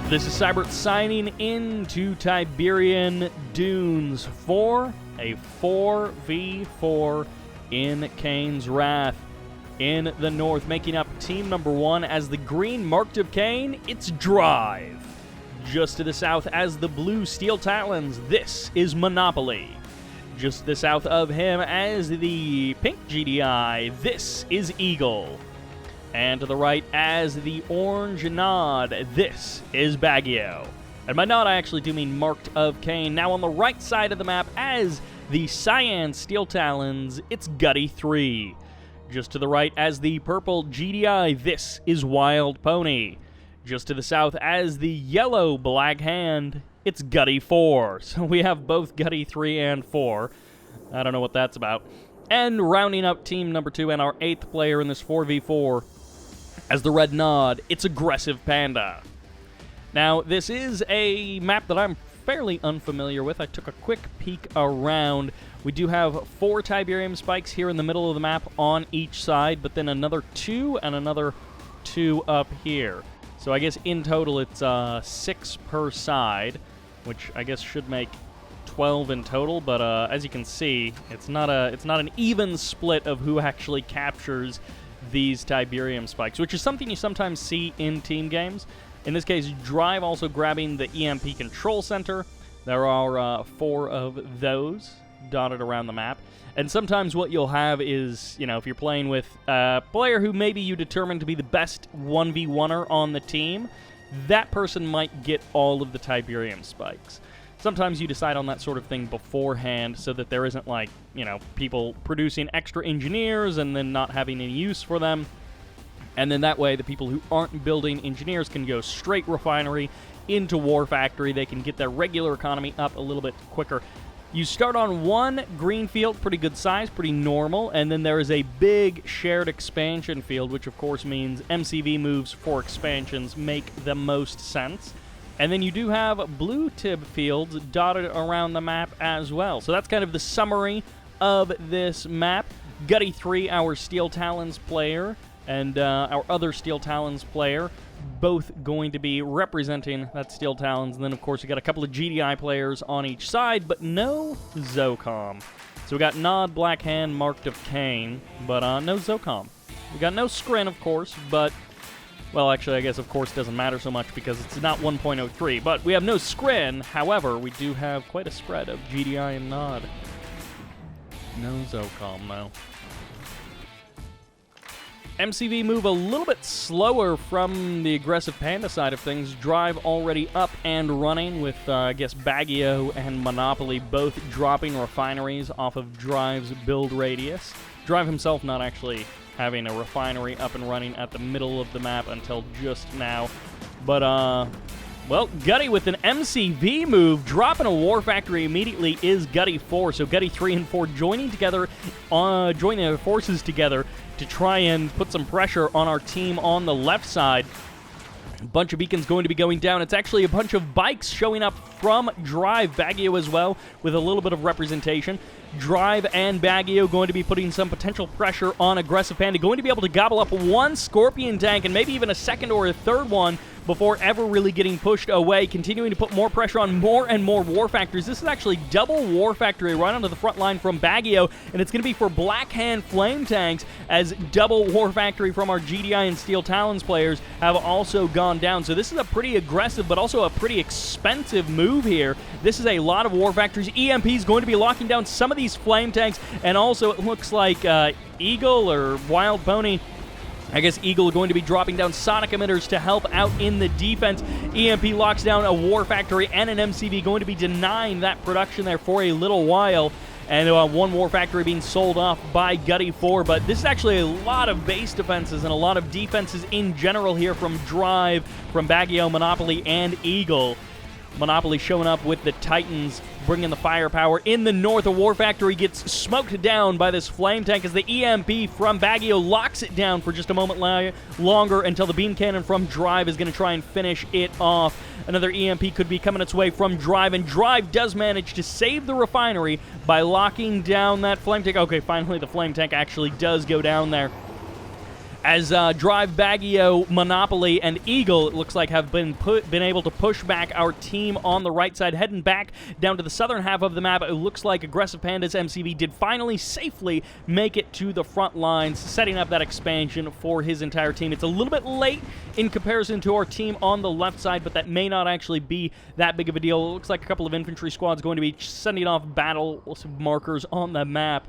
This is Sybert signing into Tiberian Dunes for a 4v4 in Kane's Wrath. In the north, making up team number 1 as the green marked of Kane, it's Drive. Just to the south as the blue Steel Talons, this is Monopoly. Just to the south of him as the pink GDI, this is Eagle. And to the right as the orange nod, this is Baguio. And by nod, I actually do mean marked of Kane. Now on the right side of the map as the cyan Steel Talons, it's Gutty 3. Just to the right as the purple GDI, this is wildpony. Just to the south as the yellow Black Hand, it's Gutty 4. So we have both Gutty 3 and 4. I don't know what that's about. And rounding up team number 2 and our 8th player in this 4v4, as the red nod, it's Aggressive Panda. Now, this is a map that I'm fairly unfamiliar with. I took a quick peek around. We do have 4 Tiberium spikes here in the middle of the map on each side, but then another 2 and another 2 up here. So I guess in total it's 6 per side, which I guess should make 12 in total, but as you can see, it's not an even split of who actually captures these Tiberium spikes, which is something you sometimes see in team games. In this case, Drive also grabbing the EMP control center. There are 4 of those dotted around the map. And sometimes what you'll have is, you know, if you're playing with a player who maybe you determine to be the best 1v1er on the team, that person might get all of the Tiberium spikes. Sometimes you decide on that sort of thing beforehand so that there isn't, like, you know, people producing extra engineers and then not having any use for them. And then that way, the people who aren't building engineers can go straight refinery into War Factory. They can get their regular economy up a little bit quicker. You start on 1 green field, pretty good size, pretty normal, and then there is a big shared expansion field, which of course means MCV moves for expansions make the most sense. And then you do have blue Tib fields dotted around the map as well. So that's kind of the summary of this map. Gutty 3, our Steel Talons player, and our other Steel Talons player, both going to be representing that Steel Talons. And then, of course, we got a couple of GDI players on each side, but no Zocom. So we got Nod, Black Hand, marked of Kane, but no Zocom. We got no Scrin, of course, but, well, actually, I guess, of course, doesn't matter so much because it's not 1.03. But we have no Scrin. However, we do have quite a spread of GDI and Nod. No Zocom, though. MCV move a little bit slower from the Aggressive Panda side of things. Drive already up and running with, I guess, Baguio and Monopoly both dropping refineries off of Drive's build radius. Drive himself not actually having a refinery up and running at the middle of the map until just now. But, well, Gutty with an MCV move, dropping a War Factory immediately is Gutty 4. So Gutty 3 and 4 joining their forces together to try and put some pressure on our team on the left side. A bunch of beacons going to be going down. It's actually a bunch of bikes showing up from Drive, Baguio as well, with a little bit of representation. Drive and Baguio going to be putting some potential pressure on Aggressive Panda, going to be able to gobble up 1 Scorpion tank and maybe even a second or a third one before ever really getting pushed away, continuing to put more pressure on more and more War Factories. This is actually double War Factory right onto the front line from Baguio, and it's going to be for Black Hand Flame Tanks, as double War Factory from our GDI and Steel Talons players have also gone down. So this is a pretty aggressive, but also a pretty expensive move here. This is a lot of War Factories. EMP is going to be locking down some of these Flame Tanks, and also it looks like Eagle or Wild Pony, I guess Eagle going to be dropping down Sonic Emitters to help out in the defense. EMP locks down a War Factory and an MCV, going to be denying that production there for a little while. And 1 War Factory being sold off by Gutty 4. But this is actually a lot of base defenses and a lot of defenses in general here from Drive, from Baguio, Monopoly, and Eagle. Monopoly showing up with the Titans, bringing the firepower. In the north, a War Factory gets smoked down by this Flame Tank as the EMP from Baguio locks it down for just a moment longer until the Beam Cannon from Drive is going to try and finish it off. Another EMP could be coming its way from Drive, and Drive does manage to save the refinery by locking down that Flame Tank. Okay, finally the Flame Tank actually does go down there. As Drive, Baggio, Monopoly, and Eagle, it looks like, have been able to push back our team on the right side, heading back down to the southern half of the map. It looks like Aggressive Panda's MCV did finally safely make it to the front lines, setting up that expansion for his entire team. It's a little bit late in comparison to our team on the left side, but that may not actually be that big of a deal. It looks like a couple of infantry squads going to be sending off battle markers on the map.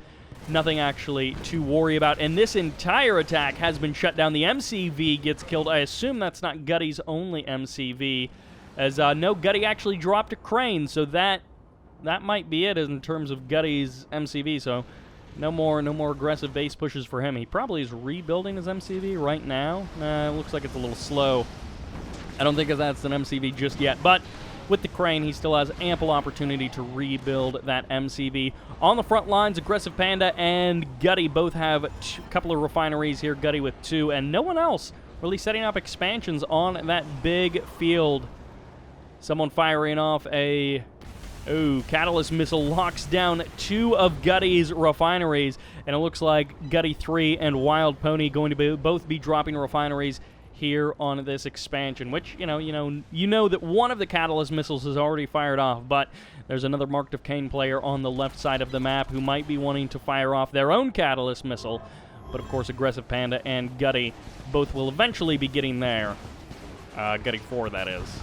Nothing actually to worry about. And this entire attack has been shut down. The MCV gets killed. I assume that's not Gutty's only MCV, as no, Gutty actually dropped a crane, so that might be it in terms of Gutty's MCV. So no more aggressive base pushes for him. He probably is rebuilding his MCV right now. It looks like it's a little slow. I don't think that's an MCV just yet, but with the crane, he still has ample opportunity to rebuild that MCV. On the front lines, Aggressive Panda and Gutty both have a couple of refineries here, Gutty with 2, and no one else really setting up expansions on that big field. Someone firing off a catalyst missile locks down 2 of Gutty's refineries, and it looks like Gutty 3 and Wild Pony going to both be dropping refineries here on this expansion, which, you know that one of the catalyst missiles is already fired off, but there's another Marked of Kane player on the left side of the map who might be wanting to fire off their own catalyst missile, but of course Aggressive Panda and Gutty both will eventually be getting there. Gutty 4, that is.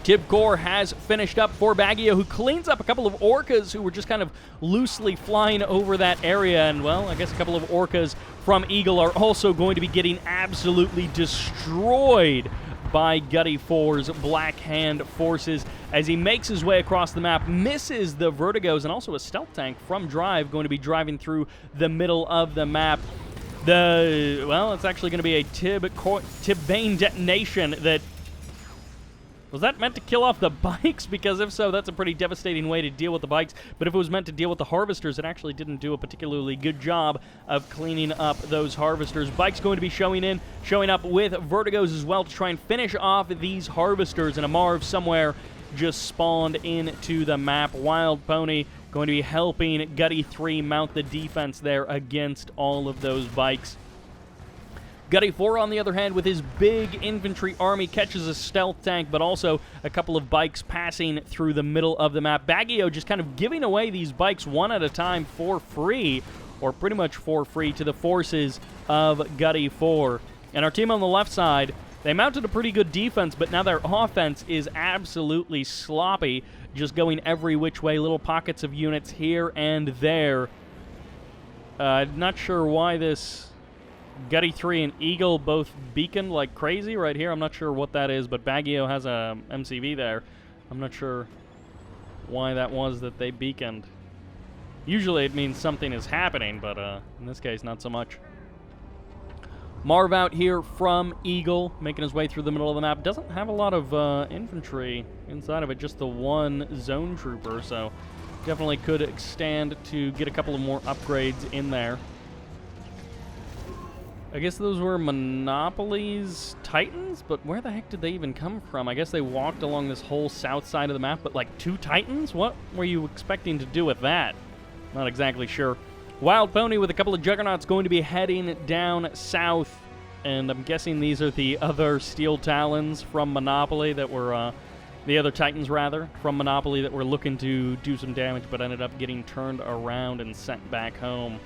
Tib Core has finished up for Baggio, who cleans up a couple of orcas who were just kind of loosely flying over that area. And, well, I guess a couple of orcas from Eagle are also going to be getting absolutely destroyed by Gutty 4's Black Hand forces as he makes his way across the map, misses the Vertigos, and also a stealth tank from Drive going to be driving through the middle of the map. It's actually going to be a Tibane detonation that... Was that meant to kill off the bikes? Because if so, that's a pretty devastating way to deal with the bikes. But if it was meant to deal with the harvesters, it actually didn't do a particularly good job of cleaning up those harvesters. Bikes going to be showing up with Vertigos as well to try and finish off these harvesters. And a Marv somewhere just spawned into the map. Wild Pony going to be helping Gutty 3 mount the defense there against all of those bikes. Gutty 4, on the other hand, with his big infantry army, catches a stealth tank, but also a couple of bikes passing through the middle of the map. Baggio just kind of giving away these bikes one at a time for free, or pretty much for free, to the forces of Gutty 4. And our team on the left side, they mounted a pretty good defense, but now their offense is absolutely sloppy, just going every which way, little pockets of units here and there. Not sure why this... Gutty 3 and Eagle both beaconed like crazy right here. I'm not sure what that is, but Baggio has a MCV there. I'm not sure why that was that they beaconed. Usually it means something is happening, but in this case, not so much. Marv out here from Eagle, making his way through the middle of the map. Doesn't have a lot of infantry inside of it, just the one zone trooper, so definitely could extend to get a couple of more upgrades in there. I guess those were Monopoly's Titans, but where the heck did they even come from? I guess they walked along this whole south side of the map, but like 2 Titans? What were you expecting to do with that? Not exactly sure. Wild Pony with a couple of Juggernauts going to be heading down south, and I'm guessing these are the other Steel Talons from Monopoly that were, the other Titans rather, from Monopoly that were looking to do some damage, but ended up getting turned around and sent back home.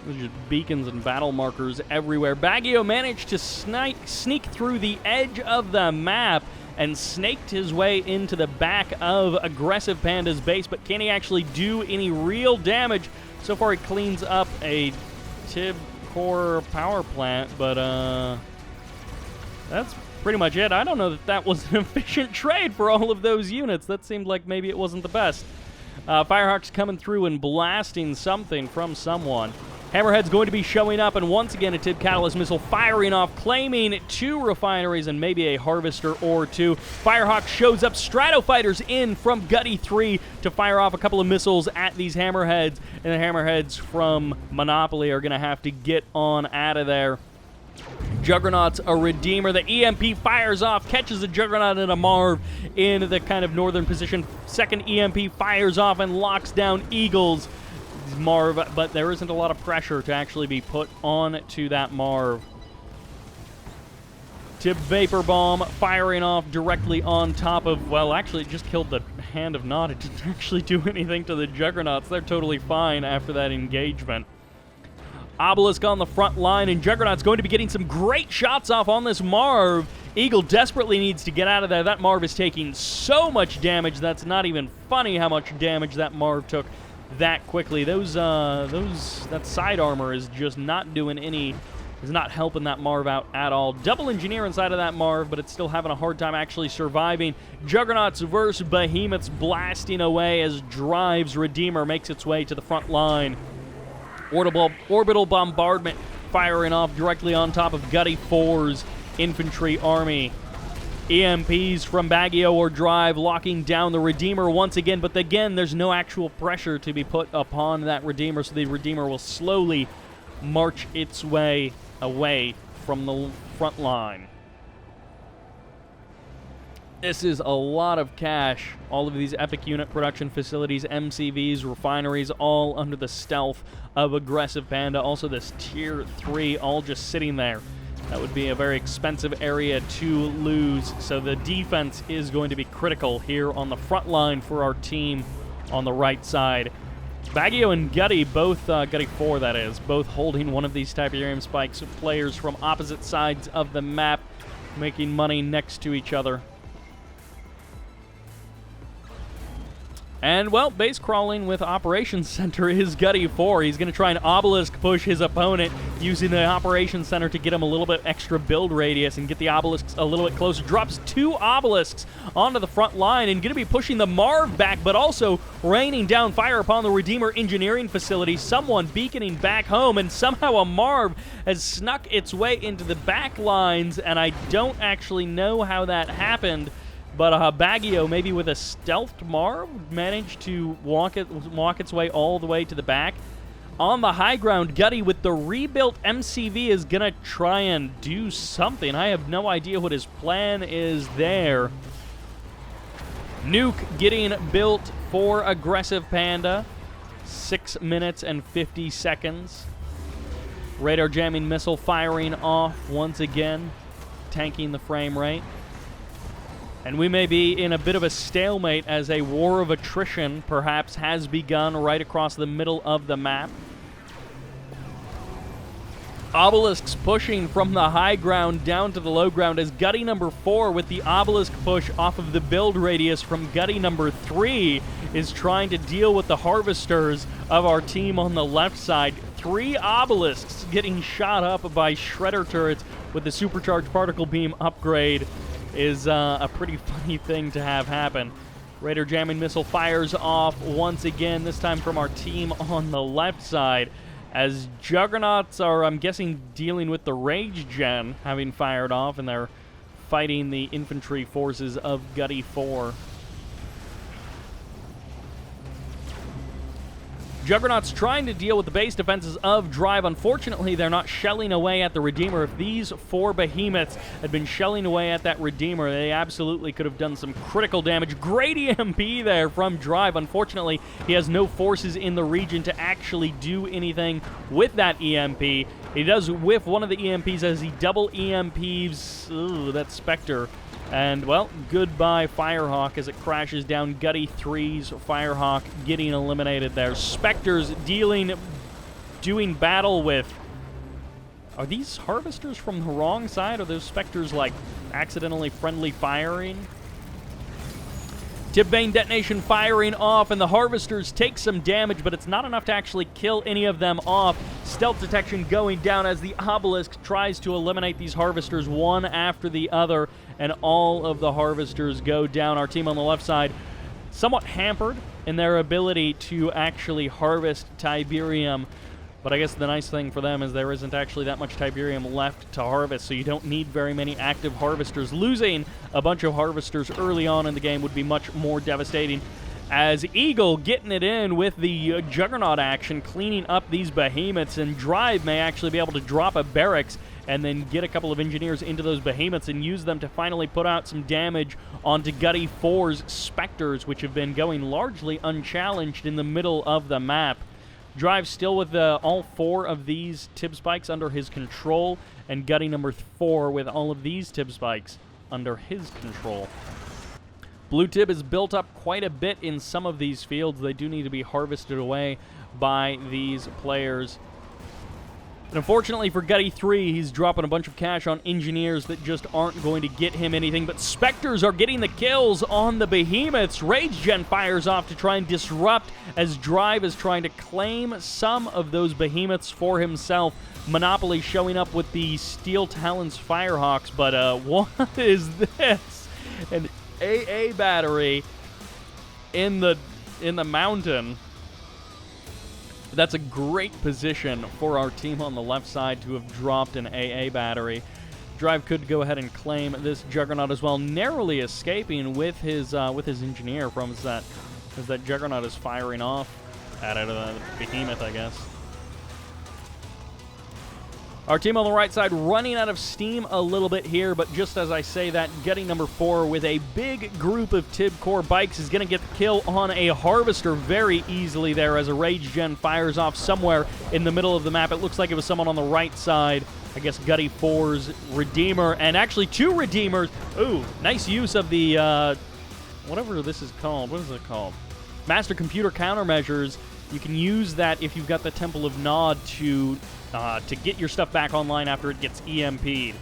There's just beacons and battle markers everywhere. Baggio managed to sneak through the edge of the map and snaked his way into the back of Aggressive Panda's base, but can he actually do any real damage? So far he cleans up a Tib Core power plant, but that's pretty much it. I don't know that that was an efficient trade for all of those units. That seemed like maybe it wasn't the best. Firehawk's coming through and blasting something from someone. Hammerhead's going to be showing up, and once again a Tib Catalyst missile firing off, claiming 2 refineries and maybe a harvester or 2. Firehawk shows up, Stratofighters in from Gutty 3 to fire off a couple of missiles at these Hammerheads, and the Hammerheads from Monopoly are going to have to get on out of there. Juggernaut's a Redeemer. The EMP fires off, catches a Juggernaut and a Marv in the kind of northern position. Second EMP fires off and locks down Eagle's Marv, but there isn't a lot of pressure to actually be put on to that Marv. Tib Vapor Bomb firing off directly on top of, well, actually, it just killed the Hand of Nod. It didn't actually do anything to the Juggernauts. They're totally fine after that engagement. Obelisk on the front line, and Juggernaut's going to be getting some great shots off on this Marv. Eagle desperately needs to get out of there. That Marv is taking so much damage. That's not even funny how much damage that Marv took that quickly. That side armor is just not doing any... is not helping that Marv out at all. Double engineer inside of that Marv, but it's still having a hard time actually surviving. Juggernauts versus Behemoths blasting away as Drive's Redeemer makes its way to the front line. Orbital bombardment firing off directly on top of Gutty 4's infantry army. EMPs from Baggio or Drive locking down the Redeemer once again, but again, there's no actual pressure to be put upon that Redeemer, so the Redeemer will slowly march its way away from the front line. This is a lot of cash. All of these epic unit production facilities, MCVs, refineries, all under the stealth of Aggressive Panda. Also this Tier 3 all just sitting there. That would be a very expensive area to lose. So the defense is going to be critical here on the front line for our team on the right side. Baggio and Gutty, both, Gutty 4 that is, both holding one of these Tiberium spikes. Players from opposite sides of the map making money next to each other. And, well, base crawling with Operations Center is Gutty 4. He's going to try and obelisk push his opponent using the Operations Center to get him a little bit extra build radius and get the obelisks a little bit closer. Drops 2 obelisks onto the front line and going to be pushing the Marv back, but also raining down fire upon the Redeemer engineering facility. Someone beaconing back home, and somehow a Marv has snuck its way into the back lines, and I don't actually know how that happened. But Baggio, maybe with a stealthed Marv, managed to walk its way all the way to the back. On the high ground, Gutty with the rebuilt MCV is going to try and do something. I have no idea what his plan is there. Nuke getting built for Aggressive Panda. 6 minutes and 50 seconds. Radar jamming missile firing off once again, tanking the frame rate. And we may be in a bit of a stalemate as a war of attrition perhaps has begun right across the middle of the map. Obelisks pushing from the high ground down to the low ground as Gutty number 4 with the obelisk push off of the build radius from Gutty number 3 is trying to deal with the harvesters of our team on the left side. 3 obelisks getting shot up by shredder turrets with the supercharged particle beam upgrade is a pretty funny thing to have happen. Radar jamming missile fires off once again, this time from our team on the left side, as Juggernauts are, I'm guessing, dealing with the Rage Gen having fired off, and they're fighting the infantry forces of Gutty 4. Juggernauts trying to deal with the base defenses of Drive. Unfortunately, they're not shelling away at the Redeemer. If these 4 behemoths had been shelling away at that Redeemer, they absolutely could have done some critical damage. Great EMP there from Drive. Unfortunately, he has no forces in the region to actually do anything with that EMP. He does whiff one of the EMPs as he double EMPs that Spectre. And, well, goodbye Firehawk as it crashes down. Gutty 3's Firehawk getting eliminated there. Spectres doing battle with... Are these harvesters from the wrong side? Are those Spectres, like, accidentally friendly firing? Tiberian detonation firing off, and the harvesters take some damage, but it's not enough to actually kill any of them off. Stealth detection going down as the obelisk tries to eliminate these harvesters one after the other, and all of the harvesters go down. Our team on the left side somewhat hampered in their ability to actually harvest Tiberium. But I guess the nice thing for them is there isn't actually that much Tiberium left to harvest, so you don't need very many active harvesters. Losing a bunch of harvesters early on in the game would be much more devastating. as Eagle getting it in with the Juggernaut action, cleaning up these behemoths, and Drive may actually be able to drop a barracks and then get a couple of engineers into those behemoths and use them to finally put out some damage onto Gutty 4's Spectres, which have been going largely unchallenged in the middle of the map. Drive still with all 4 of these Tib spikes under his control, and Gutty number 4 with all of these Tib spikes under his control. Blue Tib has built up quite a bit in some of these fields. They do need to be harvested away by these players. And unfortunately for Gutty 3, he's dropping a bunch of cash on engineers that just aren't going to get him anything. But Spectres are getting the kills on the behemoths. Rage Gen fires off to try and disrupt as Drive is trying to claim some of those behemoths for himself. Monopoly showing up with the Steel Talons Firehawks, but what is this? An AA battery in the mountain. That's a great position for our team on the left side to have dropped an AA battery. Drive could go ahead and claim this Juggernaut as well, narrowly escaping with his engineer from as that Juggernaut is firing off at it, the behemoth, I guess. Our team on the right side running out of steam a little bit here, but just as I say that, Gutty number 4 with a big group of Tib Core bikes is going to get the kill on a Harvester very easily there as a Rage Gen fires off somewhere in the middle of the map. It looks like it was someone on the right side. I guess Gutty 4's Redeemer, and actually 2 Redeemers. Ooh, nice use of the, whatever this is called. What is it called? Master Computer Countermeasures. You can use that if you've got the Temple of Nod to get your stuff back online after it gets EMP'd.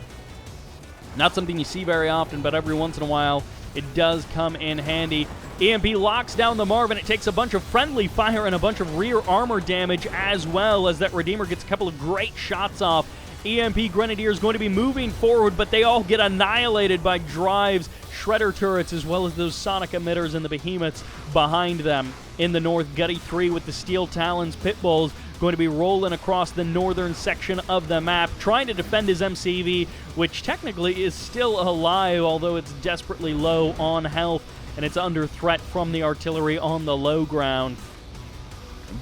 Not something you see very often, but every once in a while it does come in handy. EMP locks down the Marvin. It takes a bunch of friendly fire and a bunch of rear armor damage as well as that Redeemer gets a couple of great shots off. EMP Grenadier is going to be moving forward, but they all get annihilated by Drive's Shredder turrets as well as those Sonic emitters and the behemoths behind them. In the north, Gutty 3 with the Steel Talons Pitbulls going to be rolling across the northern section of the map, trying to defend his MCV, which technically is still alive, although it's desperately low on health, and it's under threat from the artillery on the low ground.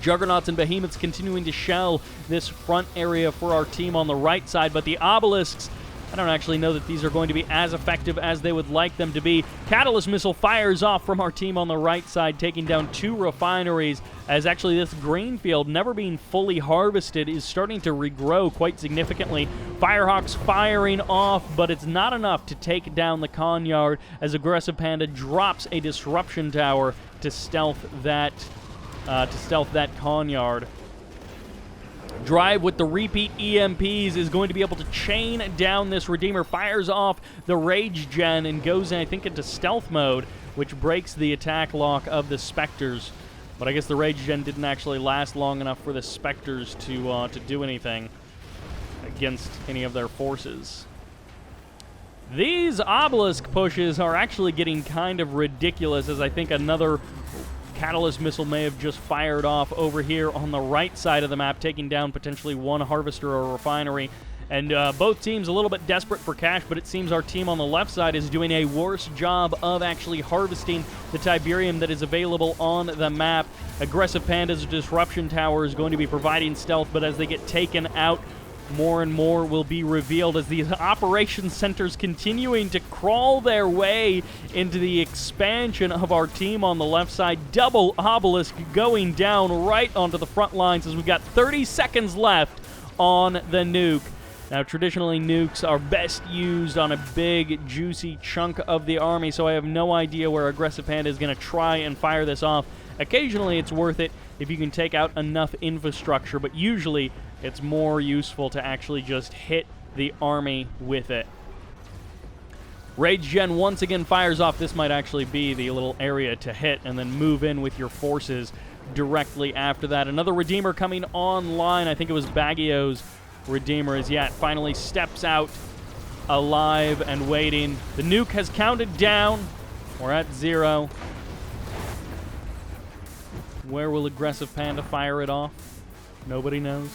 Juggernauts and Behemoths continuing to shell this front area for our team on the right side, but the Obelisks, I don't actually know that these are going to be as effective as they would like them to be. Catalyst Missile fires off from our team on the right side, taking down 2 refineries, as actually this grain field, never being fully harvested, is starting to regrow quite significantly. Firehawks firing off, but it's not enough to take down the Conyard, as Aggressive Panda drops a Disruption Tower to stealth that Conyard. Drive with the repeat EMPs is going to be able to chain down this Redeemer, fires off the Rage Gen and goes, I think, into stealth mode, which breaks the attack lock of the Spectres. But I guess the Rage Gen didn't actually last long enough for the Spectres to do anything against any of their forces. These Obelisk pushes are actually getting kind of ridiculous, as I think another Catalyst Missile may have just fired off over here on the right side of the map, taking down potentially 1 Harvester or Refinery. And both teams a little bit desperate for cash, but it seems our team on the left side is doing a worse job of actually harvesting the Tiberium that is available on the map. Aggressive Panda's Disruption Tower is going to be providing stealth, but as they get taken out, more and more will be revealed as these operations centers continuing to crawl their way into the expansion of our team on the left side. Double Obelisk going down right onto the front lines as we've got 30 seconds left on the nuke. Now, traditionally, nukes are best used on a big, juicy chunk of the army, so I have no idea where Aggressive Panda is going to try and fire this off. Occasionally, it's worth it if you can take out enough infrastructure, but usually it's more useful to actually just hit the army with it. Rage Gen once again fires off. This might actually be the little area to hit and then move in with your forces directly after that. Another Redeemer coming online. I think it was Baggio's Redeemer as yet finally steps out alive and waiting. The nuke has counted down. We're at 0. Where will Aggressive Panda fire it off? Nobody knows.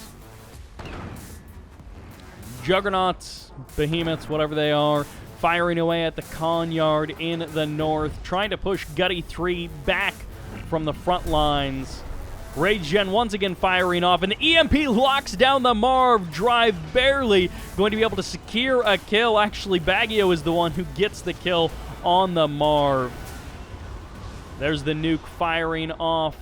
Juggernauts, Behemoths, whatever they are, firing away at the Conyard in the north, trying to push Gutty 3 back from the front lines. Rage Gen once again firing off, and the EMP locks down the Marv. Drive barely going to be able to secure a kill. Actually, Baggio is the one who gets the kill on the Marv. There's the nuke firing off.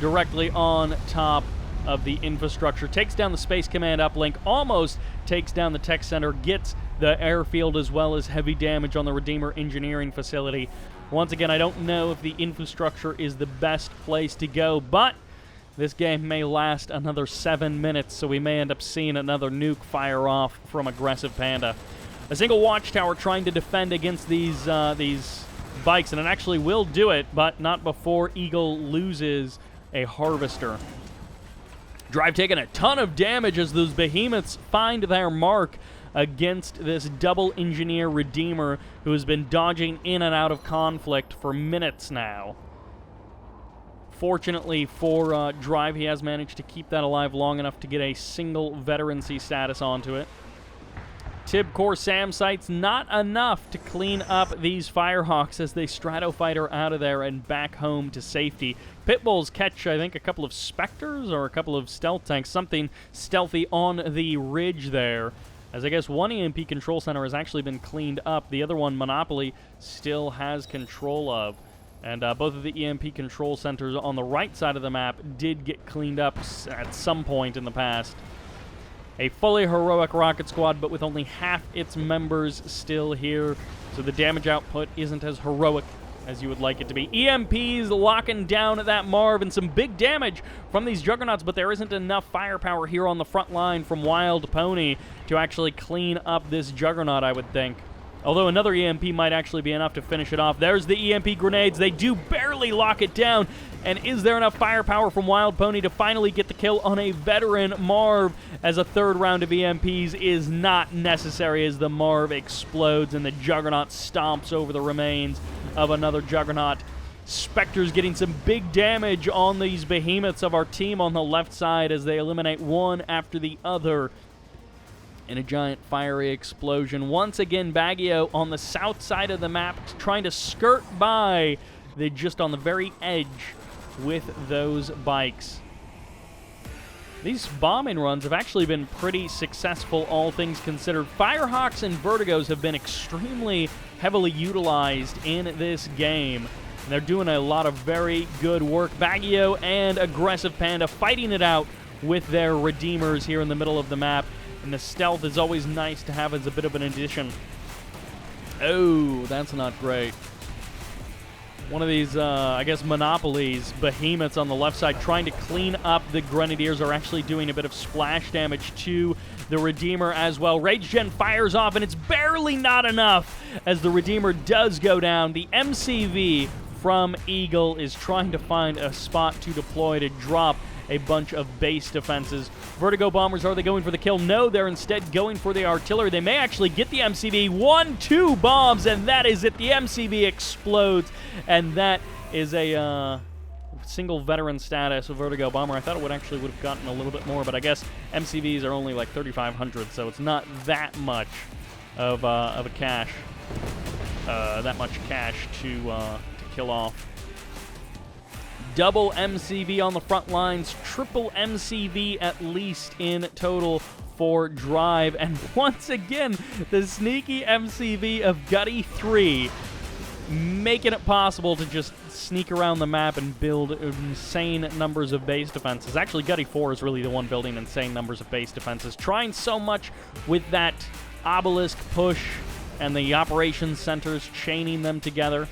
Directly on top of the infrastructure. Takes down the Space Command uplink, almost takes down the tech center, gets the airfield as well as heavy damage on the Redeemer engineering facility. Once again, I don't know if the infrastructure is the best place to go, but this game may last another 7 minutes, so we may end up seeing another nuke fire off from Aggressive Panda. A single watchtower trying to defend against these bikes, and it actually will do it, but not before Eagle loses a harvester. Drive taking a ton of damage as those behemoths find their mark against this double engineer Redeemer who has been dodging in and out of conflict for minutes now. Fortunately for Drive, he has managed to keep that alive long enough to get a single veterancy status onto it. Tib Core SAM sites, not enough to clean up these Firehawks as they stratofighter out of there and back home to safety. Pitbulls catch, I think, a couple of Spectres or a couple of stealth tanks, something stealthy on the ridge there. As I guess one EMP control center has actually been cleaned up. The other one, Monopoly, still has control of. And both of the EMP control centers on the right side of the map did get cleaned up at some point in the past. A fully heroic rocket squad, but with only half its members still here, so the damage output isn't as heroic as you would like it to be. EMPs locking down that Marv, and some big damage from these Juggernauts, but there isn't enough firepower here on the front line from Wildpony to actually clean up this Juggernaut, I would think. Although another EMP might actually be enough to finish it off. There's the EMP grenades. They do barely lock it down. And is there enough firepower from Wildpony to finally get the kill on a veteran Marv, as a third round of EMPs is not necessary as the Marv explodes and the Juggernaut stomps over the remains of another Juggernaut. Spectres getting some big damage on these behemoths of our team on the left side as they eliminate one after the other in a giant fiery explosion. Once again, Baggio on the south side of the map trying to skirt by. They're just on the very edge with those bikes. These bombing runs have actually been pretty successful, all things considered. Firehawks and Vertigos have been extremely heavily utilized in this game. And they're doing a lot of very good work. Baggio and Aggressive Panda fighting it out with their Redeemers here in the middle of the map. And the stealth is always nice to have as a bit of an addition. Oh, that's not great. One of these, I guess, Monopolies, behemoths on the left side, trying to clean up the Grenadiers, are actually doing a bit of splash damage to the Redeemer as well. Rage Gen fires off, and it's barely not enough as the Redeemer does go down. The MCV from Eagle is trying to find a spot to deploy to drop a bunch of base defenses. Vertigo bombers, are they going for the kill? No, they're instead going for the artillery. They may actually get the MCV. 1-2 bombs, and that is it. The MCV explodes, and that is a single veteran status of Vertigo bomber. I thought it would have gotten a little bit more, but I guess MCVs are only like 3,500, so it's not that much of a cache, to kill off. Double MCV on the front lines, triple MCV at least in total for Drive. And once again, the sneaky MCV of Gutty 3, making it possible to just sneak around the map and build insane numbers of base defenses. Actually, Gutty 4 is really the one building insane numbers of base defenses. Trying so much with that obelisk push and the operations centers, chaining them together.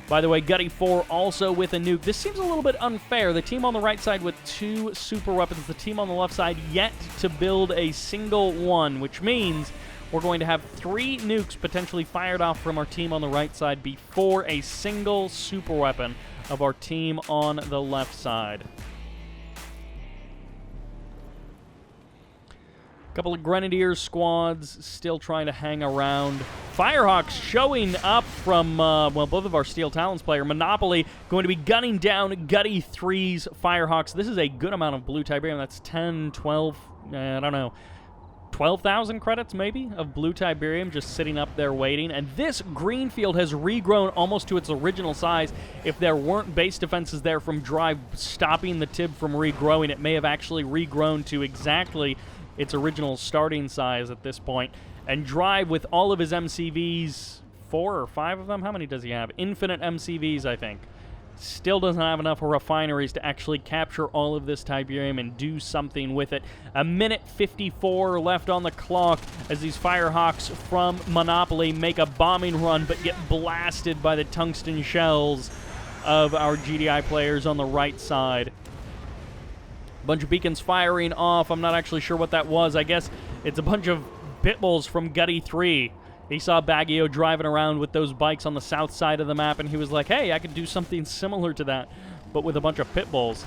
By the way, Gutty 4 also with a nuke. This seems a little bit unfair. The team on the right side with 2 super weapons. The team on the left side yet to build a single one, which means we're going to have 3 nukes potentially fired off from our team on the right side before a single super weapon of our team on the left side. Couple of Grenadier squads still trying to hang around. Firehawks showing up from, both of our Steel Talons player. Monopoly going to be gunning down Gutty 3's Firehawks. This is a good amount of blue Tiberian. That's 10, 12, I don't know. 12,000 credits, maybe, of blue Tiberium just sitting up there waiting. And this green field has regrown almost to its original size. If there weren't base defenses there from Drive stopping the Tib from regrowing, it may have actually regrown to exactly its original starting size at this point. And Drive, with all of his MCVs, 4 or 5 of them? How many does he have? Infinite MCVs, I think. Still doesn't have enough refineries to actually capture all of this Tiberium and do something with it. A minute 54 left on the clock as these Firehawks from Monopoly make a bombing run but get blasted by the tungsten shells of our GDI players on the right side. A bunch of beacons firing off. I'm not actually sure what that was. I guess it's a bunch of pitbulls from Gutty 3. He saw Baggio driving around with those bikes on the south side of the map, and he was like, hey, I could do something similar to that, but with a bunch of pit bulls.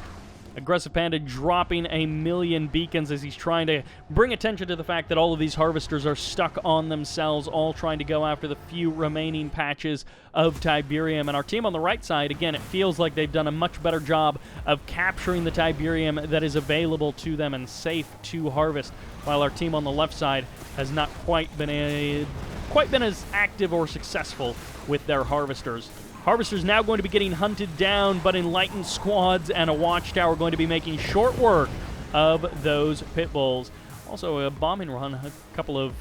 Aggressive Panda dropping a million beacons as he's trying to bring attention to the fact that all of these harvesters are stuck on themselves, all trying to go after the few remaining patches of Tiberium. And our team on the right side, again, it feels like they've done a much better job of capturing the Tiberium that is available to them and safe to harvest, while our team on the left side has not quite been as active or successful with their harvesters. Harvesters now going to be getting hunted down, but enlightened squads and a watchtower going to be making short work of those pit bulls. Also a bombing run, a couple of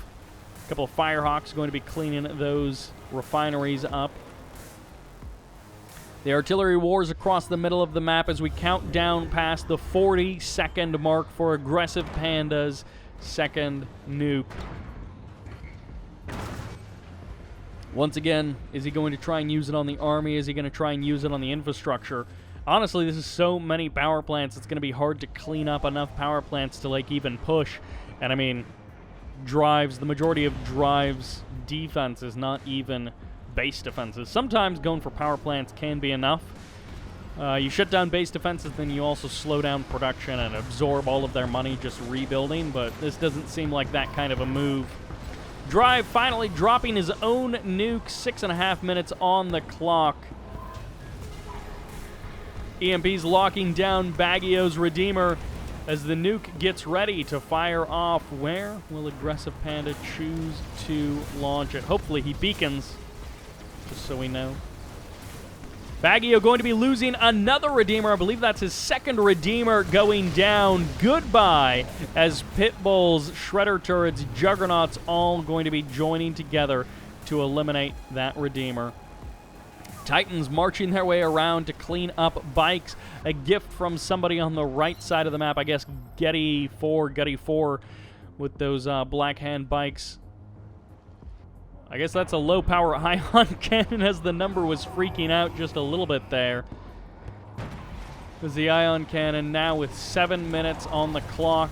Firehawks going to be cleaning those refineries up. The artillery wars across the middle of the map as we count down past the 40-second mark for Aggressive Panda's second nuke. Once again, is he going to try and use it on the army? Is he going to try and use it on the infrastructure? Honestly, this is so many power plants, it's going to be hard to clean up enough power plants to, like, even push. And, I mean, Drive's, the majority of Drive's defense is not even base defenses. Sometimes going for power plants can be enough. You shut down base defenses, then you also slow down production and absorb all of their money just rebuilding, but this doesn't seem like that kind of a move. Drive finally dropping his own nuke, 6.5 minutes on the clock. EMP's locking down Baggio's Redeemer as the nuke gets ready to fire off. Where will Aggressive Panda choose to launch it? Hopefully he beacons, just so we know. Baggio going to be losing another Redeemer. I believe that's his second Redeemer going down. Goodbye, as Pitbulls, Shredder Turrets, Juggernauts all going to be joining together to eliminate that Redeemer. Titans marching their way around to clean up bikes. A gift from somebody on the right side of the map. I guess Gutty 4 with those Black Hand bikes. I guess that's a low-power ion cannon as the number was freaking out just a little bit there. There's the ion cannon now with 7 minutes on the clock.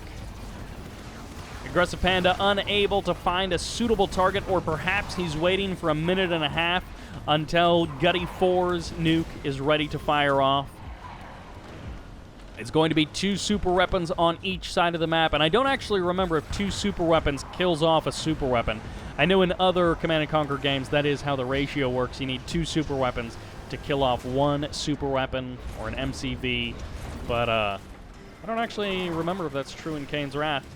Aggressive Panda unable to find a suitable target, or perhaps he's waiting for a minute and a half until Gutty 4's nuke is ready to fire off. It's going to be 2 super weapons on each side of the map, and I don't actually remember if 2 super weapons kills off a super weapon. I know in other Command & Conquer games that is how the ratio works. You need 2 super weapons to kill off 1 super weapon or an MCV, but I don't actually remember if that's true in Kane's Wrath.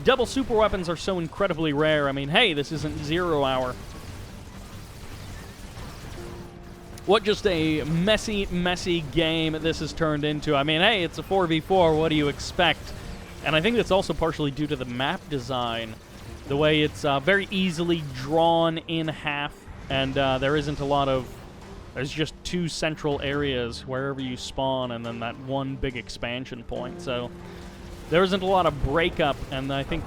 Double super weapons are so incredibly rare. I mean, hey, this isn't 0 hour. What just a messy game this has turned into. I mean, hey, it's a 4v4. What do you expect? And I think that's also partially due to the map design. The way it's very easily drawn in half, and there isn't a lot of... There's just 2 central areas wherever you spawn, and then that one big expansion point. So there isn't a lot of breakup, and I think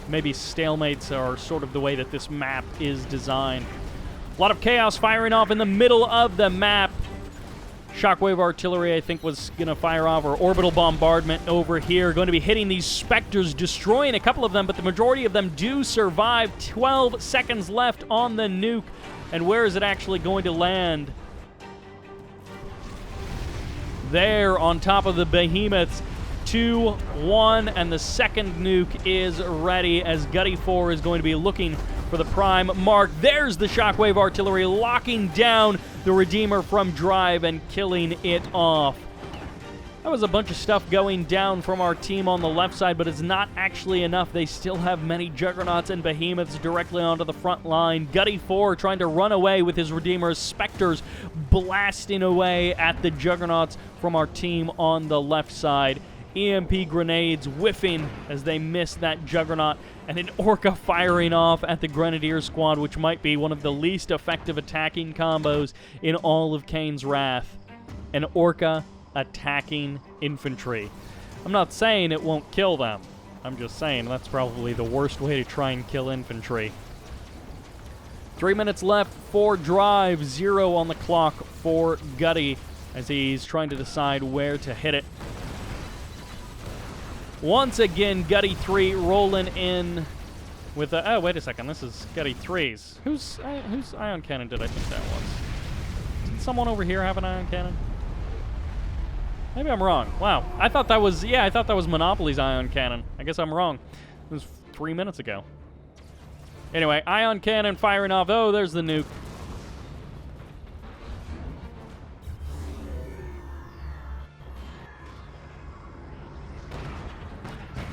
maybe stalemates are sort of the way that this map is designed. A lot of chaos firing off in the middle of the map. Shockwave artillery, I think, was going to fire off, or orbital bombardment over here. Going to be hitting these Spectres, destroying a couple of them, but the majority of them do survive. 12 seconds left on the nuke. And where is it actually going to land? There, on top of the behemoths. 2-1, and the second nuke is ready as Gutty 4 is going to be looking for the prime mark. There's the Shockwave artillery locking down the Redeemer from Drive and killing it off. That was a bunch of stuff going down from our team on the left side, but it's not actually enough. They still have many Juggernauts and Behemoths directly onto the front line. Gutty 4 trying to run away with his Redeemers. Spectres blasting away at the Juggernauts from our team on the left side. EMP grenades whiffing as they miss that Juggernaut, and an Orca firing off at the Grenadier squad, which might be one of the least effective attacking combos in all of Kane's Wrath. An Orca attacking infantry. I'm not saying it won't kill them. I'm just saying that's probably the worst way to try and kill infantry. 3 minutes left for Drive, 0 on the clock for Gutty as he's trying to decide where to hit it. Once again, Gutty 3 rolling in with a... Oh, wait a second. This is Gutty 3's. Whose ion cannon did I think that was? Did someone over here have an ion cannon? Maybe I'm wrong. Wow. I thought that was... Yeah, I thought that was Monopoly's ion cannon. I guess I'm wrong. It was 3 minutes ago. Anyway, ion cannon firing off. Oh, there's the nuke.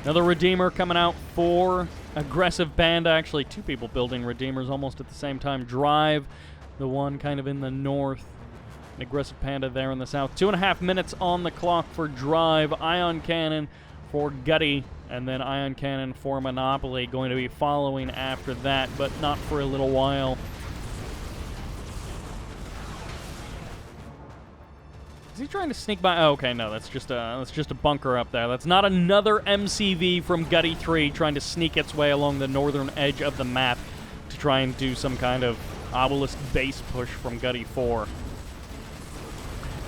Another Redeemer coming out for Aggressive Panda. Actually, 2 people building Redeemers almost at the same time. Drive, the one kind of in the north. An Aggressive Panda there in the south. 2.5 minutes on the clock for Drive. Ion Cannon for Gutty. And then Ion Cannon for Monopoly. Going to be following after that, but not for a little while. Is he trying to sneak by? Oh, okay, no, that's just a bunker up there. That's not another MCV from Gutty 3 trying to sneak its way along the northern edge of the map to try and do some kind of obelisk base push from Gutty 4.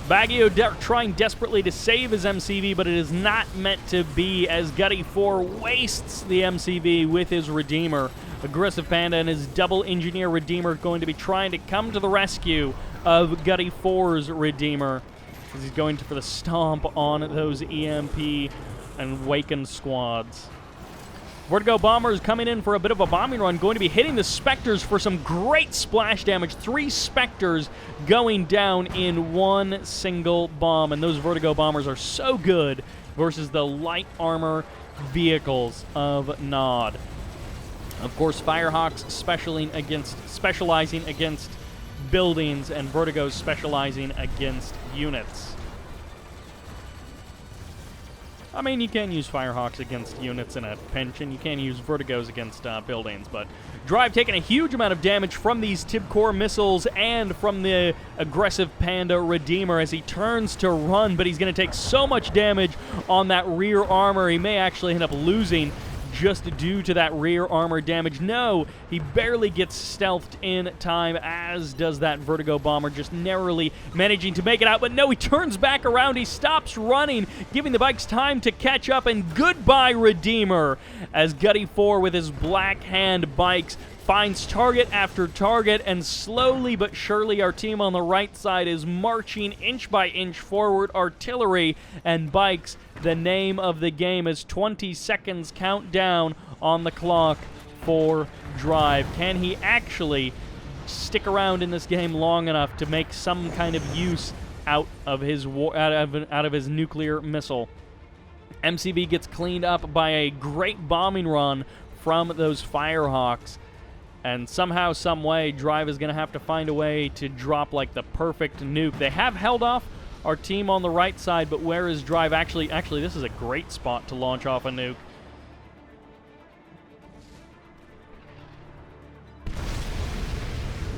Baggio trying desperately to save his MCV, but it is not meant to be as Gutty 4 wastes the MCV with his Redeemer. Aggressive Panda and his double Engineer Redeemer going to be trying to come to the rescue of Gutty 4's Redeemer. He's going for the stomp on those EMP and Waken squads. Vertigo Bombers coming in for a bit of a bombing run, going to be hitting the Spectres for some great splash damage. 3 Spectres going down in one single bomb, and those Vertigo Bombers are so good versus the light armor vehicles of Nod. Of course, Firehawks specializing against buildings, and Vertigo's specializing against units. I mean, you can use Firehawks against units in a pinch, and you can use Vertigos against buildings, but Drive taking a huge amount of damage from these Tib-Core missiles and from the Aggressive Panda Redeemer as he turns to run, but he's going to take so much damage on that rear armor, he may actually end up losing just due to that rear armor damage. No, he barely gets stealthed in time, as does that Vertigo Bomber, just narrowly managing to make it out. But no, he turns back around, he stops running, giving the bikes time to catch up, and goodbye, Redeemer, as Gutty 4 with his Black Hand bikes finds target after target, and slowly but surely our team on the right side is marching inch by inch forward. Artillery and bikes, the name of the game, is 20 seconds countdown on the clock for Drive. Can he actually stick around in this game long enough to make some kind of use out of his nuclear missile? MCV gets cleaned up by a great bombing run from those Firehawks. And somehow, some way, Drive is going to have to find a way to drop, like, the perfect nuke. They have held off our team on the right side, but where is Drive? Actually, this is a great spot to launch off a nuke.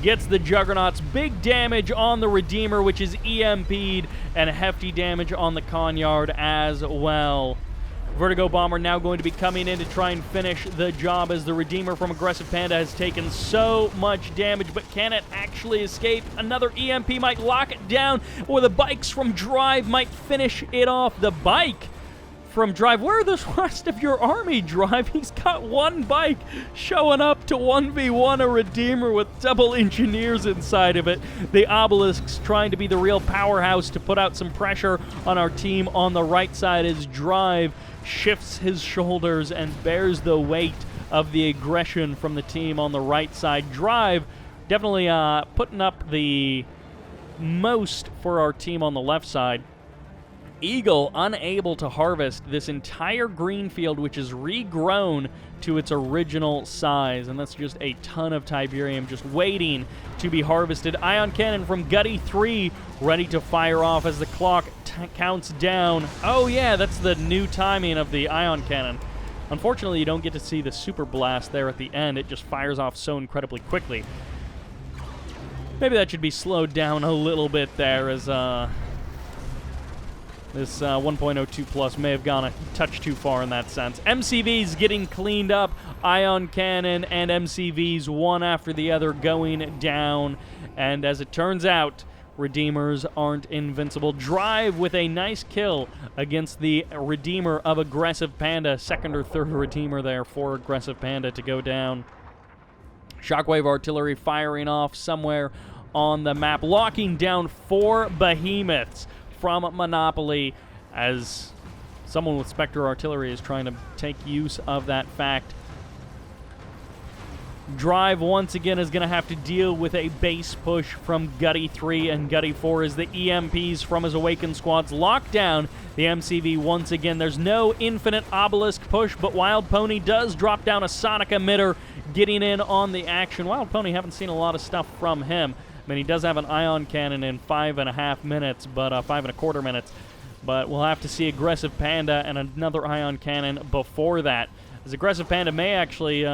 Gets the Juggernauts. Big damage on the Redeemer, which is EMP'd, and hefty damage on the Conyard as well. Vertigo Bomber now going to be coming in to try and finish the job as the Redeemer from Aggressive Panda has taken so much damage, but can it actually escape? Another EMP might lock it down, or the bikes from Drive might finish it off. The bike from Drive. Where are the rest of your army, Drive? He's got one bike showing up to 1v1 a Redeemer with double engineers inside of it. The Obelisks trying to be the real powerhouse to put out some pressure on our team on the right side as Drive shifts his shoulders and bears the weight of the aggression from the team on the right side. Drive definitely putting up the most for our team on the left side. Eagle unable to harvest this entire green field, which is regrown to its original size, and that's just a ton of Tiberium just waiting to be harvested. Ion Cannon from Gutty 3 ready to fire off as the clock counts down. Oh yeah, that's the new timing of the Ion Cannon. Unfortunately, you don't get to see the super blast there at the end. It just fires off so incredibly quickly. Maybe that should be slowed down a little bit there, as this 1.02 Plus may have gone a touch too far in that sense. MCVs getting cleaned up. Ion Cannon and MCVs one after the other going down. And as it turns out, Redeemers aren't invincible. Drive with a nice kill against the Redeemer of Aggressive Panda. Second or third Redeemer there for Aggressive Panda to go down. Shockwave artillery firing off somewhere on the map, locking down 4 behemoths from Monopoly, as someone with Spectre artillery is trying to take use of that fact. Drive once again is going to have to deal with a base push from Gutty 3 and Gutty 4 as the EMPs from his Awakened squads lock down the MCV once again. There's no infinite obelisk push, but Wild Pony does drop down a sonic emitter, getting in on the action. Wild Pony, haven't seen a lot of stuff from him. I mean, he does have an Ion Cannon in 5.5 minutes, but 5.25 minutes. But we'll have to see Aggressive Panda and another Ion Cannon before that. As Aggressive Panda may actually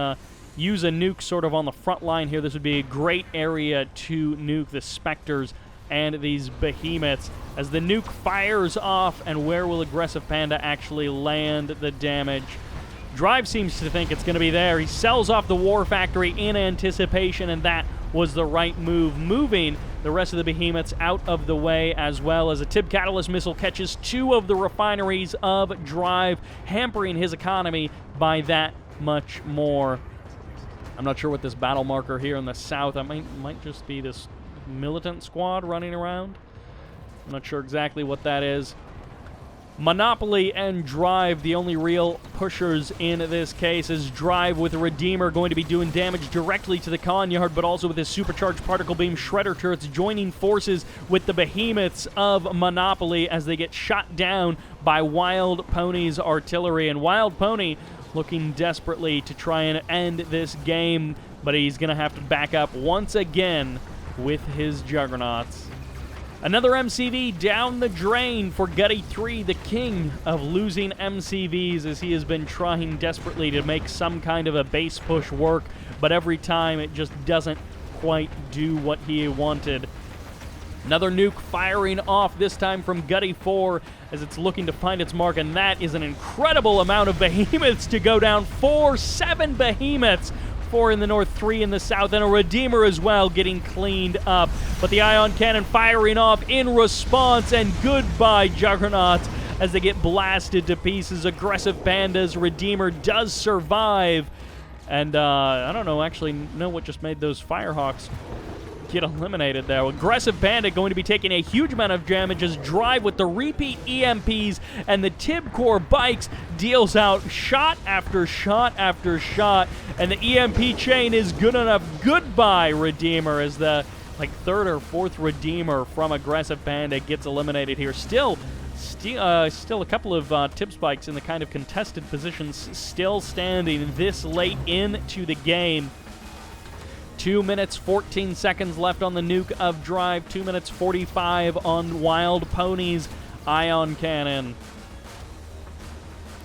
use a nuke sort of on the front line here. This would be a great area to nuke the Spectres and these behemoths. As the nuke fires off, and where will Aggressive Panda actually land the damage? Drive seems to think it's going to be there. He sells off the War Factory in anticipation, and that was the right move, moving the rest of the behemoths out of the way, as well as a Tib Catalyst missile catches 2 of the refineries of Drive, hampering his economy by that much more. I'm not sure what this battle marker here in the south, might just be this militant squad running around. I'm not sure exactly what that is. Monopoly and Drive, the only real pushers in this case, is Drive with a Redeemer going to be doing damage directly to the con yard, but also with his supercharged particle beam shredder turrets joining forces with the behemoths of Monopoly as they get shot down by Wild Pony's artillery. And Wild Pony looking desperately to try and end this game, but he's going to have to back up once again with his Juggernauts. Another MCV down the drain for Gutty 3, the king of losing MCVs, as he has been trying desperately to make some kind of a base push work, but every time it just doesn't quite do what he wanted. Another nuke firing off, this time from Gutty 4, as it's looking to find its mark, and that is an incredible amount of behemoths to go down. 7 behemoths. 4 in the north, 3 in the south, and a Redeemer as well getting cleaned up. But the Ion Cannon firing off in response, and goodbye Juggernauts as they get blasted to pieces. Aggressive Panda's Redeemer does survive, and I don't know what just made those Firehawks get eliminated there. Aggressive Panda going to be taking a huge amount of damage as Drive with the repeat EMPs and the Tib Core bikes deals out shot after shot after shot, and the EMP chain is good enough. Goodbye Redeemer, as the third or fourth Redeemer from Aggressive Panda gets eliminated here. Still a couple of Tib spikes in the kind of contested positions still standing this late into the game. 2 minutes, 14 seconds left on the nuke of Drive. 2 minutes, 45 on Wild Pony's Ion Cannon.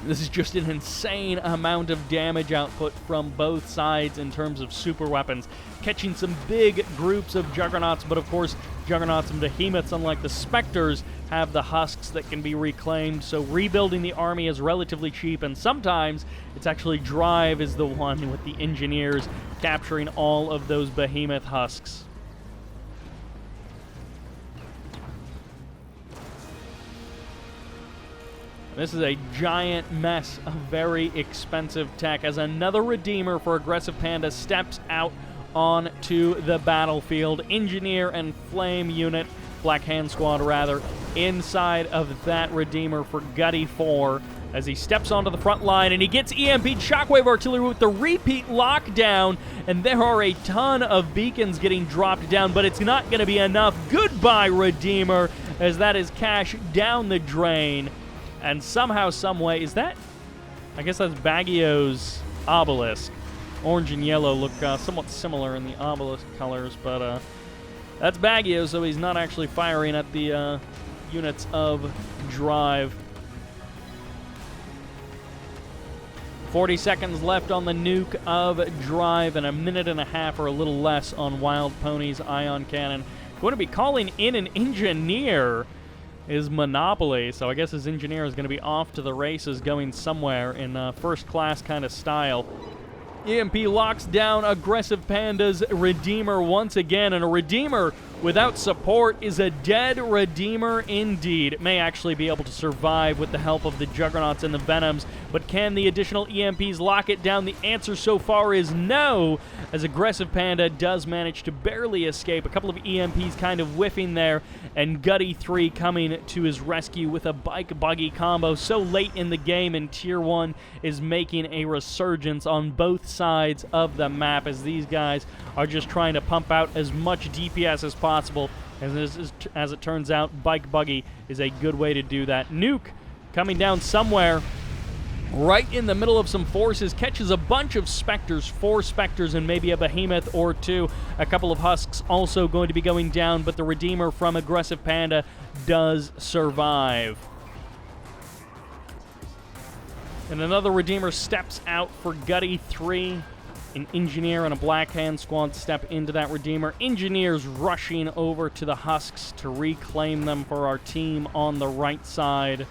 This is just an insane amount of damage output from both sides in terms of super weapons. Catching some big groups of Juggernauts, but of course, Juggernauts and Behemoths, unlike the Spectres, have the husks that can be reclaimed, so rebuilding the army is relatively cheap, and sometimes it's actually Drive is the one with the engineers capturing all of those Behemoth husks. This is a giant mess of very expensive tech as another Redeemer for Aggressive Panda steps out onto the battlefield. Engineer and Flame unit, Black Hand Squad rather, inside of that Redeemer for Gutty 4 as he steps onto the front line, and he gets EMP'd Shockwave Artillery with the repeat lockdown, and there are a ton of beacons getting dropped down, but it's not going to be enough. Goodbye, Redeemer, as that is cash down the drain. And somehow, some way, is that? I guess that's Baggio's obelisk. Orange and yellow look somewhat similar in the obelisk colors, but that's Baggio, so he's not actually firing at the units of Drive. 40 seconds left on the nuke of Drive, and a minute and a half or a little less on Wild Pony's ion cannon. Going to be calling in an engineer is Monopoly, so I guess his engineer is going to be off to the races, going somewhere in first-class kind of style. EMP locks down Aggressive Panda's Redeemer once again, and a Redeemer without support is a dead Redeemer indeed. It may actually be able to survive with the help of the Juggernauts and the Venoms, but can the additional EMPs lock it down? The answer so far is no, as Aggressive Panda does manage to barely escape. A couple of EMPs kind of whiffing there, and Gutty 3 coming to his rescue with a bike-buggy combo so late in the game, and Tier 1 is making a resurgence on both sides of the map, as these guys are just trying to pump out as much DPS as possible. As it turns out, bike buggy is a good way to do that. Nuke coming down somewhere right in the middle of some forces, catches a bunch of Spectres, 4 Spectres and maybe a Behemoth or 2. A couple of Husks also going to be going down, but the Redeemer from Aggressive Panda does survive. And another Redeemer steps out for Gutty 3. An Engineer and a Black Hand Squad step into that Redeemer. Engineers rushing over to the Husks to reclaim them for our team on the right side.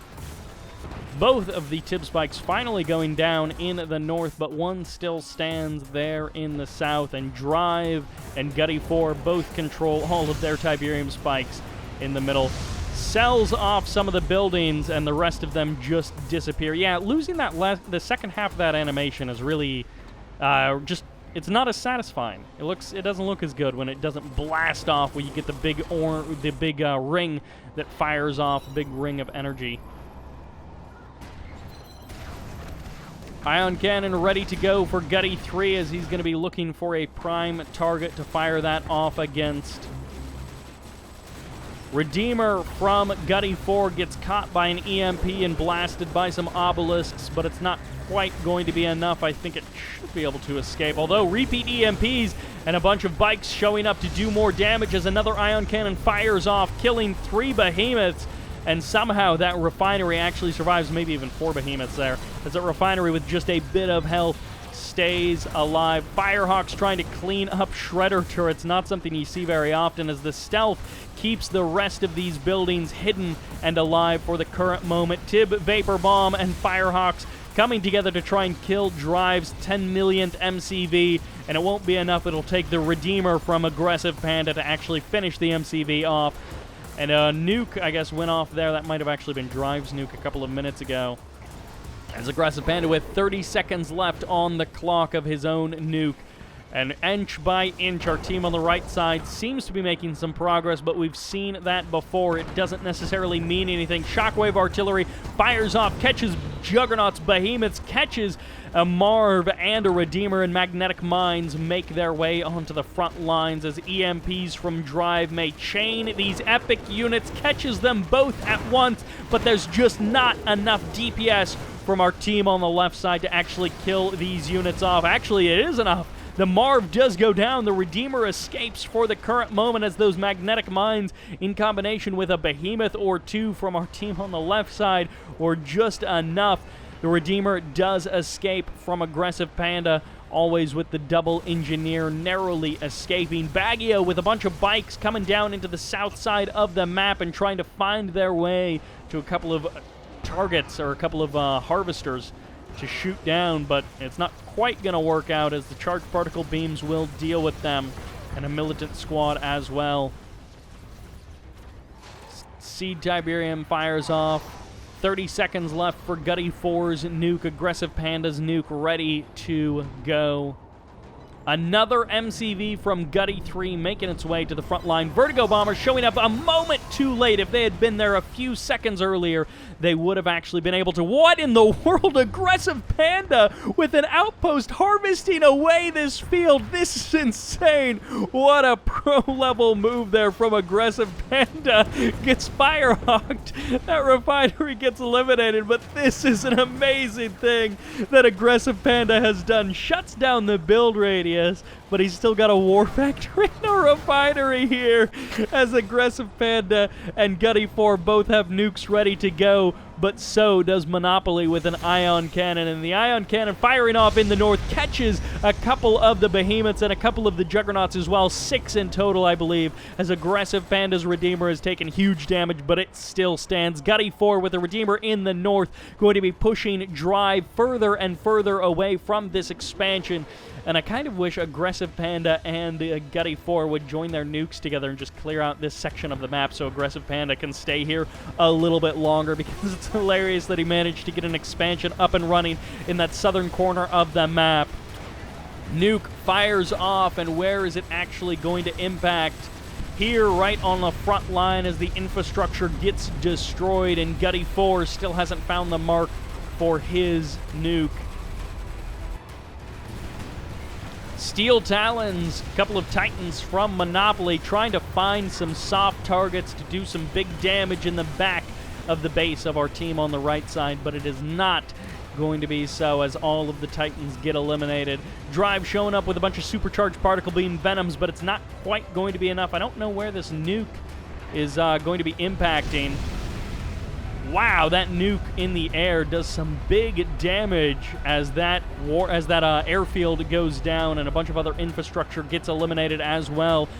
Both of the Tib Spikes finally going down in the north, but one still stands there in the south, and Drive and Gutty 4 both control all of their Tiberium Spikes in the middle. Sells off some of the buildings, and the rest of them just disappear. Yeah, losing the second half of that animation is really it's not as satisfying. It doesn't look as good when it doesn't blast off, when you get the big ring that fires off, a big ring of energy. Ion cannon ready to go for Gutty 3, as he's going to be looking for a prime target to fire that off against. Redeemer from Gutty 4 gets caught by an EMP and blasted by some obelisks, but it's not quite going to be enough. I think it should be able to escape, although repeat EMPs and a bunch of bikes showing up to do more damage as another ion cannon fires off, killing 3 behemoths, and somehow that refinery actually survives, maybe even 4 behemoths there, as a refinery with just a bit of health stays alive. Firehawk's trying to clean up shredder turrets, not something you see very often, as the stealth keeps the rest of these buildings hidden and alive for the current moment. Tib, Vapor Bomb, and Firehawks coming together to try and kill Drive's 10 millionth MCV, and it won't be enough. It'll take the Redeemer from Aggressive Panda to actually finish the MCV off. And a nuke, I guess, went off there. That might have actually been Drive's nuke a couple of minutes ago. As Aggressive Panda with 30 seconds left on the clock of his own nuke. And inch by inch, our team on the right side seems to be making some progress, but we've seen that before. It doesn't necessarily mean anything. Shockwave artillery fires off, catches Juggernauts, Behemoths, catches a Marv and a Redeemer, and Magnetic Mines make their way onto the front lines as EMPs from Drive may chain these epic units, catches them both at once, but there's just not enough DPS from our team on the left side to actually kill these units off. Actually, it is enough. The Marv does go down. The Redeemer escapes for the current moment, as those Magnetic Mines, in combination with a Behemoth or 2 from our team on the left side, were just enough. The Redeemer does escape from Aggressive Panda, always with the double Engineer narrowly escaping. Baggio with a bunch of bikes coming down into the south side of the map and trying to find their way to a couple of targets, or a couple of harvesters to shoot down, but it's not quite going to work out, as the charged particle beams will deal with them, and a militant squad as well. Seed Tiberium fires off. 30 seconds left for Gutty 4's nuke. Aggressive Panda's nuke ready to go. Another MCV from Gutty 3 making its way to the front line. Vertigo Bomber showing up a moment too late. If they had been there a few seconds earlier, they would have actually been able to. What in the world? Aggressive Panda with an outpost harvesting away this field. This is insane. What a pro-level move there from Aggressive Panda. Gets firehawked. That refinery gets eliminated, but this is an amazing thing that Aggressive Panda has done. Shuts down the build radius, but he's still got a war factory and a refinery here, as Aggressive Panda and Gutty 4 both have nukes ready to go, but so does Monopoly with an ion cannon, and the ion cannon firing off in the north catches a couple of the behemoths and a couple of the juggernauts as well, 6 in total, I believe, as Aggressive Panda's Redeemer has taken huge damage, but it still stands. Gutty 4 with the Redeemer in the north, going to be pushing Drive further and further away from this expansion. And I kind of wish Aggressive Panda and Gutty 4 would join their nukes together and just clear out this section of the map so Aggressive Panda can stay here a little bit longer, because it's hilarious that he managed to get an expansion up and running in that southern corner of the map. Nuke fires off, and where is it actually going to impact? Here, right on the front line, as the infrastructure gets destroyed, and Gutty 4 still hasn't found the mark for his nuke. Steel Talons, a couple of Titans from Monopoly, trying to find some soft targets to do some big damage in the back of the base of our team on the right side, but it is not going to be so, as all of the Titans get eliminated. Drive showing up with a bunch of supercharged particle beam venoms, but it's not quite going to be enough. I don't know where this nuke is going to be impacting. Wow, that nuke in the air does some big damage as that airfield goes down, and a bunch of other infrastructure gets eliminated as well.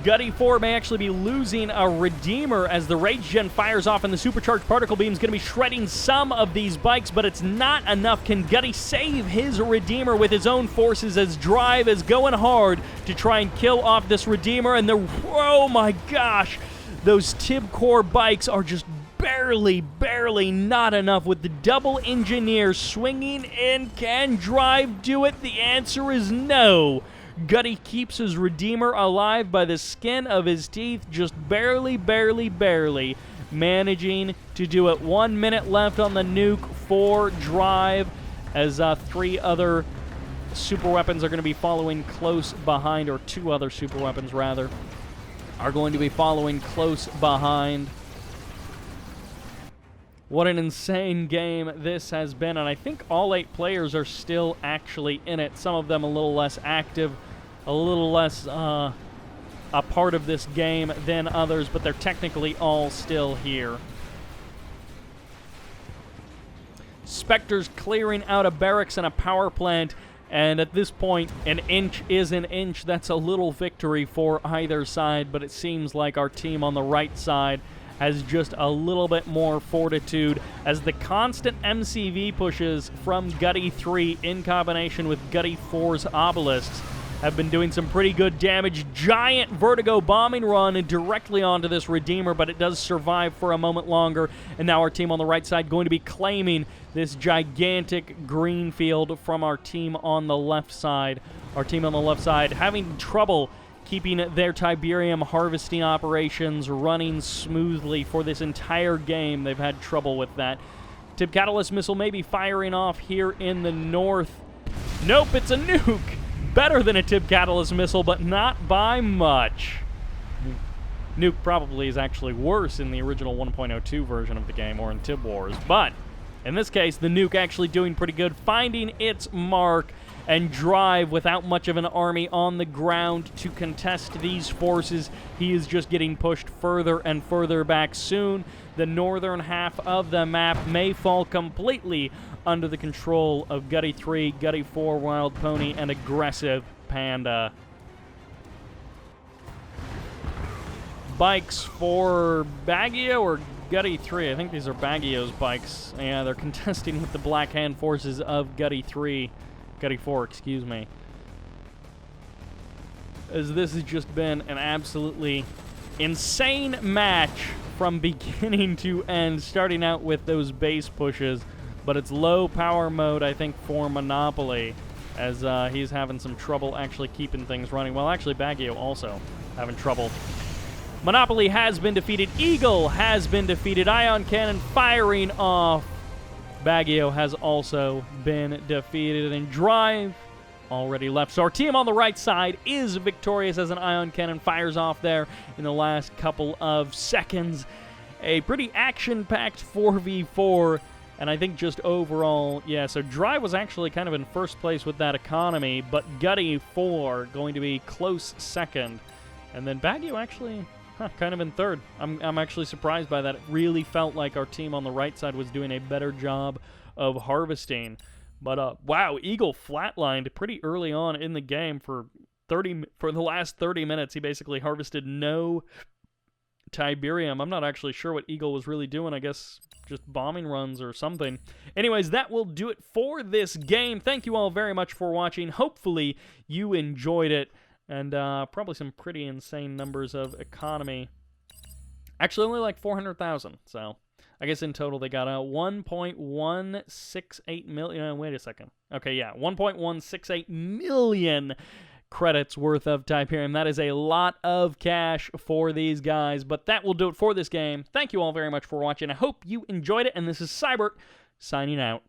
Gutty 4 may actually be losing a Redeemer as the Rage Gen fires off, and the supercharged particle beam is going to be shredding some of these bikes, but it's not enough. Can Gutty save his Redeemer with his own forces, as Drive is going hard to try and kill off this Redeemer? And oh my gosh, those Tib Core bikes are just barely not enough with the double engineer swinging in. Can Drive do it? The answer is no. Gutty keeps his Redeemer alive by the skin of his teeth, just barely managing to do it. 1 minute left on the nuke for Drive, as 3 other super weapons are going to be following close behind, or 2 other super weapons rather, are going to be following close behind. What an insane game this has been, and I think all 8 players are still actually in it. Some of them a little less active, a little less a part of this game than others, but they're technically all still here. Spectre's clearing out a barracks and a power plant, and at this point, an inch is an inch. That's a little victory for either side, but it seems like our team on the right side has just a little bit more fortitude, as the constant MCV pushes from Gutty 3 in combination with Gutty 4's obelisks have been doing some pretty good damage. Giant vertigo bombing run directly onto this Redeemer, but it does survive for a moment longer, and now our team on the right side going to be claiming this gigantic green field from our team on the left side. Our team on the left side having trouble keeping their Tiberium harvesting operations running smoothly for this entire game. They've had trouble with that. Tib Catalyst missile may be firing off here in the north. Nope, it's a nuke. Better than a Tib Catalyst missile, but not by much. Nuke probably is actually worse in the original 1.02 version of the game, or in Tib Wars, but in this case, the nuke actually doing pretty good, finding its mark, and Drive without much of an army on the ground to contest these forces. He is just getting pushed further and further back. Soon, the northern half of the map may fall completely under the control of Gutty 3, Gutty 4, Wild Pony, and Aggressive Panda. Bikes for Baggio or Gutty 3. I think these are Baggio's bikes. Yeah, they're contesting with the Black Hand forces of Gutty 3. Gutty 4, excuse me. As this has just been an absolutely insane match from beginning to end, starting out with those base pushes, but it's low power mode, I think, for Monopoly. as he's having some trouble actually keeping things running. Well, actually, Baggio also having trouble. Monopoly has been defeated. Eagle has been defeated. Ion Cannon firing off. Baggio has also been defeated. And Drive already left. So our team on the right side is victorious as an Ion Cannon fires off there in the last couple of seconds. A pretty action-packed 4v4. And I think just overall, yeah, so Drive was actually kind of in first place with that economy, but Gutty 4 going to be close second. And then Baggio actually kind of in third. I'm actually surprised by that. It really felt like our team on the right side was doing a better job of harvesting. But, wow, Eagle flatlined pretty early on in the game for the last 30 minutes. He basically harvested no Tiberium. I'm not actually sure what Eagle was really doing. I guess just bombing runs or something. Anyways, that will do it for this game. Thank you all very much for watching. Hopefully you enjoyed it. And probably some pretty insane numbers of economy. Actually, only like 400,000. So I guess in total they got 1.168 million. Wait a second. Okay, yeah, 1.168 million credits worth of Tiberium. That is a lot of cash for these guys. But that will do it for this game. Thank you all very much for watching. I hope you enjoyed it. And this is Sybert signing out.